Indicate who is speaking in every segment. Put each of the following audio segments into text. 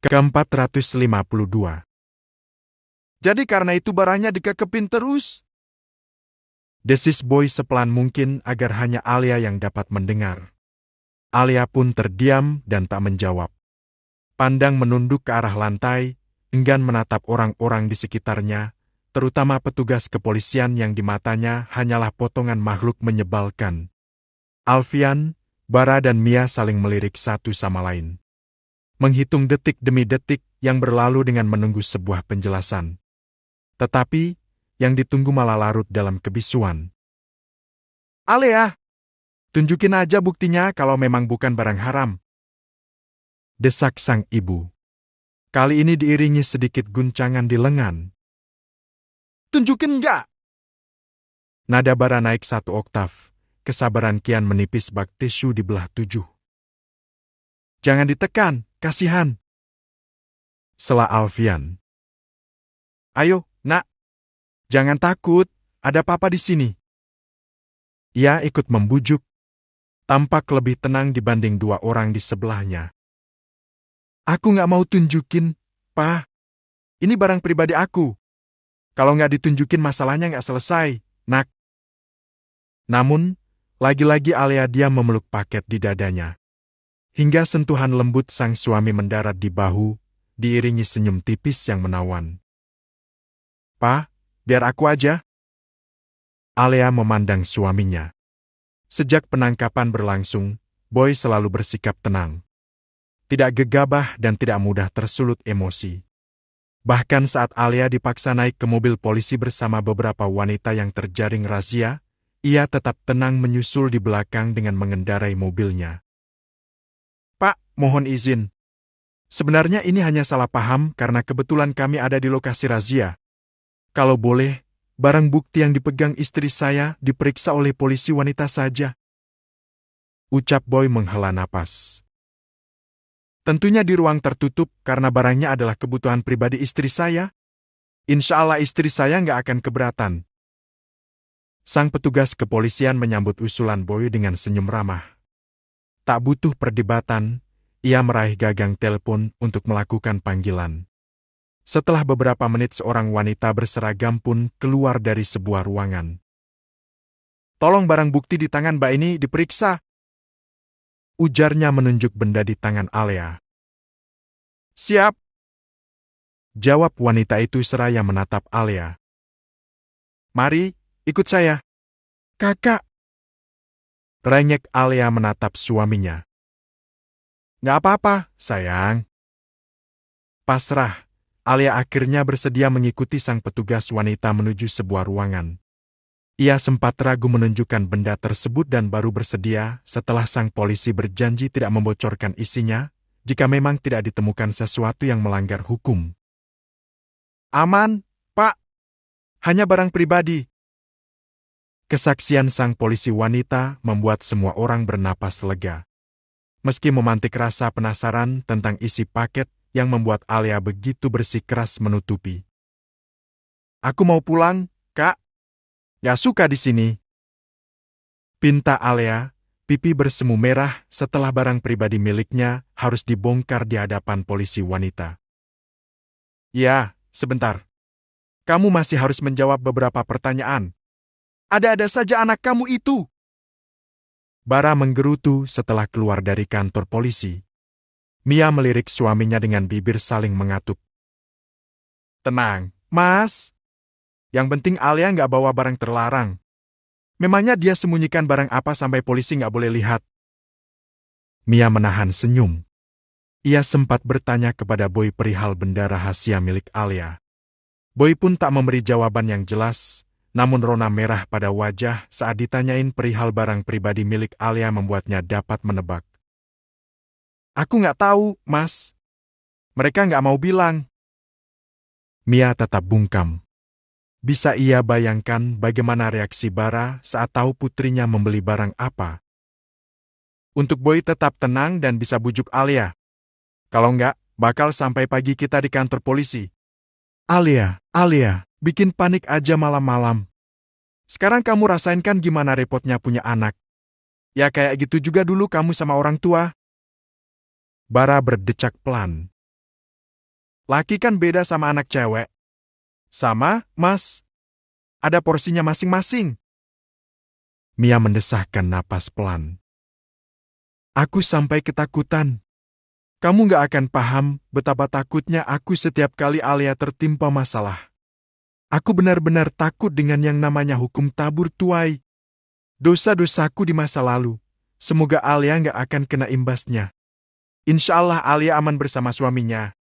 Speaker 1: Ke-452. Jadi karena itu barangnya dikekepin terus? Desis Boy sepelan mungkin agar hanya Alia yang dapat mendengar. Alia pun terdiam dan tak menjawab. Pandang menunduk ke arah lantai, enggan menatap orang-orang di sekitarnya, terutama petugas kepolisian yang di matanya hanyalah potongan makhluk menyebalkan. Alfian, Bara dan Mia saling melirik satu sama lain. Menghitung detik demi detik yang berlalu dengan menunggu sebuah penjelasan. Tetapi, yang ditunggu malah larut dalam kebisuan. Alia, tunjukin aja buktinya kalau memang bukan barang haram. Desak sang ibu. Kali ini diiringi sedikit guncangan di lengan. Tunjukin enggak? Nada Bara naik 1 oktav, kesabaran kian menipis bak tisu di belah 7. Jangan ditekan, kasihan. Sela Alfian. Ayo, nak. Jangan takut, ada papa di sini. Ia ikut membujuk. Tampak lebih tenang dibanding 2 orang di sebelahnya. Aku nggak mau tunjukin, Pa. Ini barang pribadi aku. Kalau nggak ditunjukin masalahnya nggak selesai, nak. Namun, lagi-lagi Alia diam memeluk paket di dadanya. Hingga sentuhan lembut sang suami mendarat di bahu, diiringi senyum tipis yang menawan. Pa, biar aku aja. Alia memandang suaminya. Sejak penangkapan berlangsung, Boy selalu bersikap tenang. Tidak gegabah dan tidak mudah tersulut emosi. Bahkan saat Alia dipaksa naik ke mobil polisi bersama beberapa wanita yang terjaring razia, ia tetap tenang menyusul di belakang dengan mengendarai mobilnya. Pak, mohon izin. Sebenarnya ini hanya salah paham karena kebetulan kami ada di lokasi razia. Kalau boleh, barang bukti yang dipegang istri saya diperiksa oleh polisi wanita saja. Ucap Boy menghela napas. Tentunya di ruang tertutup karena barangnya adalah kebutuhan pribadi istri saya. Insya Allah istri saya nggak akan keberatan. Sang petugas kepolisian menyambut usulan Boy dengan senyum ramah. Tak butuh perdebatan, ia meraih gagang telepon untuk melakukan panggilan. Setelah beberapa menit seorang wanita berseragam pun keluar dari sebuah ruangan. Tolong barang bukti di tangan Mbak ini diperiksa. Ujarnya menunjuk benda di tangan Alia. Siap. Jawab wanita itu seraya menatap Alia. Mari, ikut saya. Kakak. Rengek Alia menatap suaminya. Nggak apa-apa, sayang. Pasrah, Alia akhirnya bersedia mengikuti sang petugas wanita menuju sebuah ruangan. Ia sempat ragu menunjukkan benda tersebut dan baru bersedia setelah sang polisi berjanji tidak membocorkan isinya, jika memang tidak ditemukan sesuatu yang melanggar hukum. Aman, Pak. Hanya barang pribadi. Kesaksian sang polisi wanita membuat semua orang bernapas lega. Meski memantik rasa penasaran tentang isi paket yang membuat Alia begitu bersikeras menutupi. Aku mau pulang, Kak. Gak suka di sini. Pinta Alia, pipi bersemu merah setelah barang pribadi miliknya harus dibongkar di hadapan polisi wanita. Ya, sebentar. Kamu masih harus menjawab beberapa pertanyaan. Ada-ada saja anak kamu itu. Bara menggerutu setelah keluar dari kantor polisi. Mia melirik suaminya dengan bibir saling mengatup. Tenang, Mas. Yang penting Alia nggak bawa barang terlarang. Memangnya dia sembunyikan barang apa sampai polisi nggak boleh lihat? Mia menahan senyum. Ia sempat bertanya kepada Boy perihal benda rahasia milik Alia. Boy pun tak memberi jawaban yang jelas, namun rona merah pada wajah saat ditanyain perihal barang pribadi milik Alia membuatnya dapat menebak. Aku nggak tahu, Mas. Mereka nggak mau bilang. Mia tetap bungkam. Bisa ia bayangkan bagaimana reaksi Bara saat tahu putrinya membeli barang apa. Untuk Boy tetap tenang dan bisa bujuk Alia. Kalau enggak, bakal sampai pagi kita di kantor polisi. Alia, bikin panik aja malam-malam. Sekarang kamu rasain kan gimana repotnya punya anak. Ya kayak gitu juga dulu kamu sama orang tua. Bara berdecak pelan. Laki kan beda sama anak cewek. Sama, Mas. Ada porsinya masing-masing. Mia mendesahkan napas pelan. Aku sampai ketakutan. Kamu gak akan paham betapa takutnya aku setiap kali Alia tertimpa masalah. Aku benar-benar takut dengan yang namanya hukum tabur tuai. Dosa-dosaku di masa lalu. Semoga Alia gak akan kena imbasnya. Insya Allah Alia aman bersama suaminya.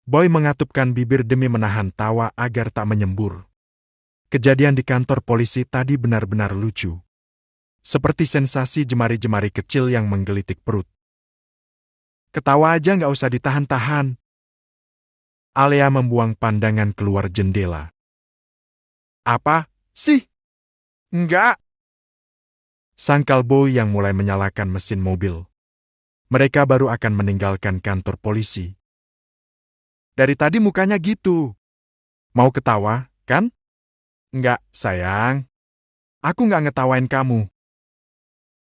Speaker 1: Boy mengatupkan bibir demi menahan tawa agar tak menyembur. Kejadian di kantor polisi tadi benar-benar lucu. Seperti sensasi jemari-jemari kecil yang menggelitik perut. Ketawa aja nggak usah ditahan-tahan. Alia membuang pandangan keluar jendela. Apa sih? Enggak. Sangkal Boy yang mulai menyalakan mesin mobil. Mereka baru akan meninggalkan kantor polisi. Dari tadi mukanya gitu. Mau ketawa, kan? Enggak, sayang. Aku nggak ngetawain kamu.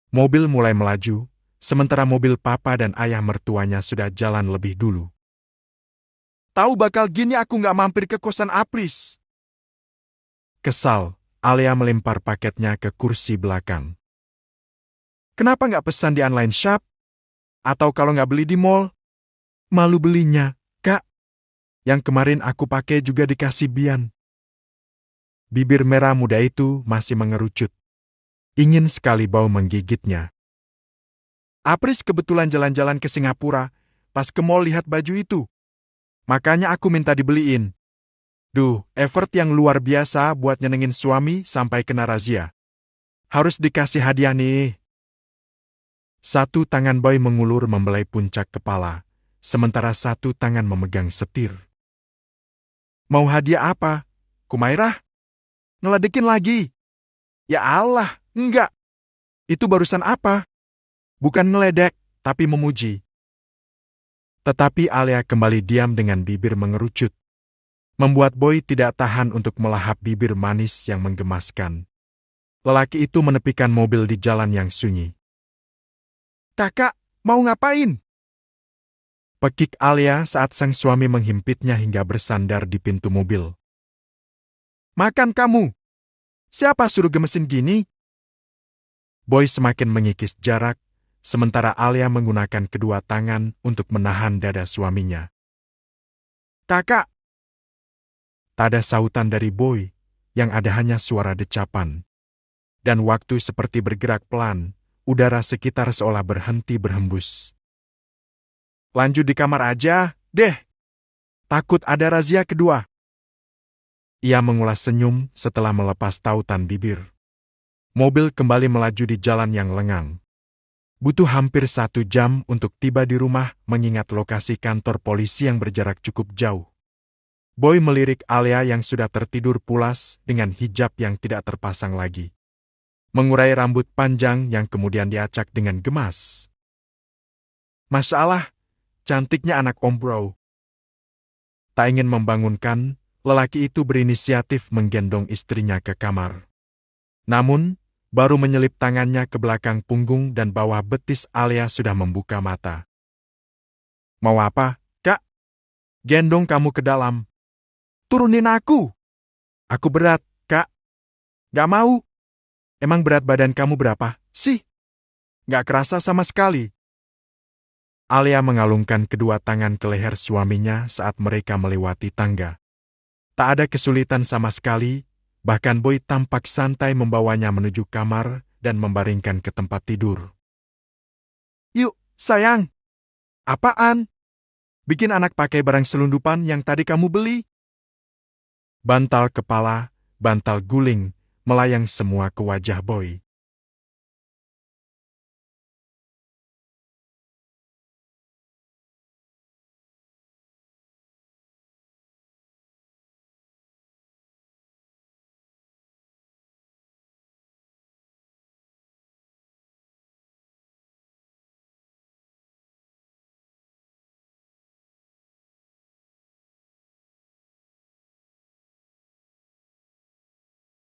Speaker 1: Mobil mulai melaju, sementara mobil papa dan ayah mertuanya sudah jalan lebih dulu. Tahu bakal gini aku nggak mampir ke kosan Apris. Kesal, Alia melempar paketnya ke kursi belakang. Kenapa nggak pesan di online shop? Atau kalau nggak beli di mall? Malu belinya, Kak. Yang kemarin aku pakai juga dikasih Bian. Bibir merah muda itu masih mengerucut. Ingin sekali bau menggigitnya. Apris kebetulan jalan-jalan ke Singapura, pas ke mall lihat baju itu. Makanya aku minta dibeliin. Duh, effort yang luar biasa buat nyenengin suami sampai kena razia. Harus dikasih hadiah nih. Satu tangan Boy mengulur membelai puncak kepala, sementara satu tangan memegang setir. Mau hadiah apa? Kumairah? Ngeledekin lagi? Ya Allah, enggak. Itu barusan apa? Bukan ngeledek, tapi memuji. Tetapi Alia kembali diam dengan bibir mengerucut. Membuat Boy tidak tahan untuk melahap bibir manis yang menggemaskan. Lelaki itu menepikan mobil di jalan yang sunyi. Kakak, mau ngapain? Pekik Alia saat sang suami menghimpitnya hingga bersandar di pintu mobil. Makan kamu! Siapa suruh gemesin gini? Boy semakin mengikis jarak, sementara Alia menggunakan kedua tangan untuk menahan dada suaminya. Kakak! Tak ada sautan dari Boy, yang ada hanya suara decapan. Dan waktu seperti bergerak pelan, udara sekitar seolah berhenti berhembus. Lanjut di kamar aja, deh. Takut ada razia kedua. Ia mengulas senyum setelah melepas tautan bibir. Mobil kembali melaju di jalan yang lengang. Butuh hampir 1 jam untuk tiba di rumah mengingat lokasi kantor polisi yang berjarak cukup jauh. Boy melirik Alia yang sudah tertidur pulas dengan hijab yang tidak terpasang lagi. Mengurai rambut panjang yang kemudian diacak dengan gemas. Masya Allah, cantiknya anak Om Bro. Tak ingin membangunkan, lelaki itu berinisiatif menggendong istrinya ke kamar. Namun, baru menyelip tangannya ke belakang punggung dan bawah betis Alia sudah membuka mata. Mau apa, Kak? Gendong kamu ke dalam. Turunin aku. Aku berat, Kak. Gak mau. Emang berat badan kamu berapa, sih? Gak kerasa sama sekali. Alia mengalungkan kedua tangan ke leher suaminya saat mereka melewati tangga. Tak ada kesulitan sama sekali, bahkan Boy tampak santai membawanya menuju kamar dan membaringkan ke tempat tidur. Yuk, sayang. Apaan? Bikin anak pakai barang selundupan yang tadi kamu beli? Bantal kepala, bantal guling, melayang semua ke wajah Boy.